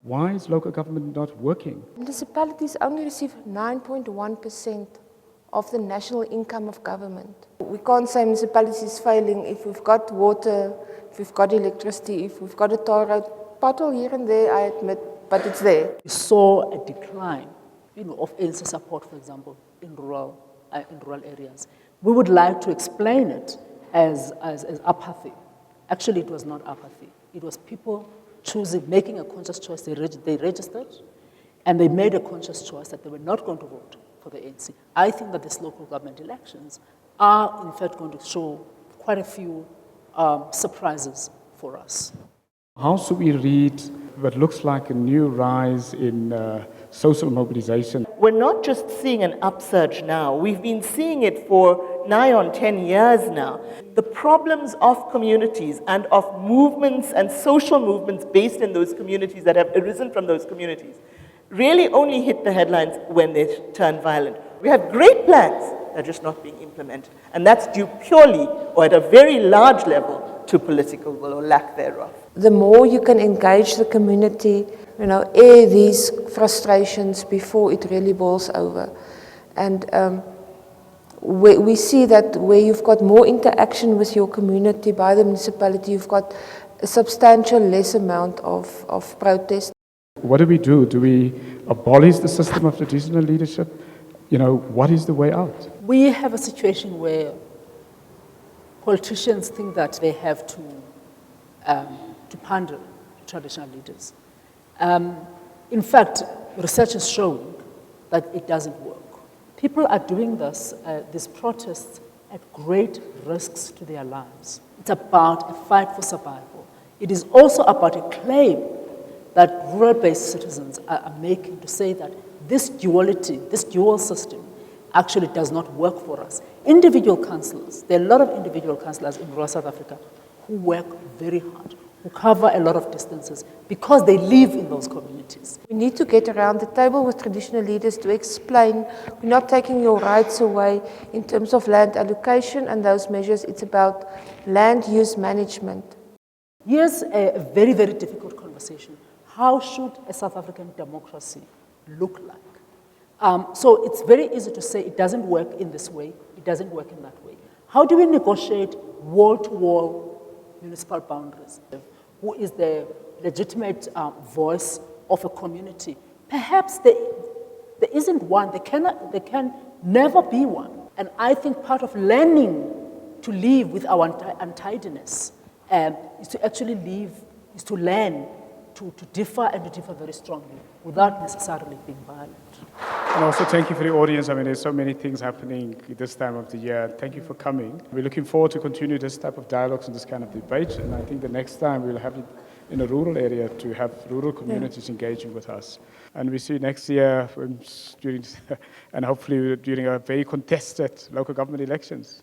Why is local government not working? Municipalities only receive 9.1% of the national income of government. We can't say municipalities is failing if we've got water, if we've got electricity, if we've got a tar road. Pothole here and there, I admit, but it's there. We saw a decline, of ANC support, for example, in rural areas. We would like to explain it as apathy. Actually, it was not apathy. It was people making a conscious choice. They registered, and they made a conscious choice that they were not going to vote for the ANC. I think that these local government elections are, in fact, going to show quite a few surprises for us. How should we read what looks like a new rise in social mobilization? We're not just seeing an upsurge now. We've been seeing it for nigh on 10 years now. The problems of communities and of movements and social movements based in those communities that have arisen from those communities really only hit the headlines when they turn violent. We have great plans that are just not being implemented. And that's due purely or at a very large level to political will or lack thereof. The more you can engage the community, air these frustrations before it really boils over. And we see that where you've got more interaction with your community by the municipality, you've got a substantial less amount of protest. What do? Do we abolish the system of traditional leadership? What is the way out? We have a situation where politicians think that they have to pander to traditional leaders. In fact, research is showing that it doesn't work. People are doing these protests at great risks to their lives. It's about a fight for survival. It is also about a claim that rural-based citizens are making to say that this duality, this dual system, actually does not work for us. Individual councillors, there are a lot of individual councillors in rural South Africa who work very hard, who cover a lot of distances because they live in those communities. We need to get around the table with traditional leaders to explain we're not taking your rights away in terms of land allocation and those measures. It's about land use management. Here's a very, very difficult conversation. How should a South African democracy look like? So it's very easy to say it doesn't work in this way, it doesn't work in that way. How do we negotiate wall-to-wall municipal boundaries? Who is the legitimate voice of a community? Perhaps there isn't one, there can never be one. And I think part of learning to live with our untidiness is to actually live, is to learn to differ and to differ very strongly without necessarily being violent. And also thank you for the audience. I mean, there's so many things happening this time of the year. Thank you for coming. We're looking forward to continue this type of dialogues and this kind of debate. And I think the next time we'll have it in a rural area to have rural communities engaging with us. And we see you next year and hopefully during a very contested local government elections.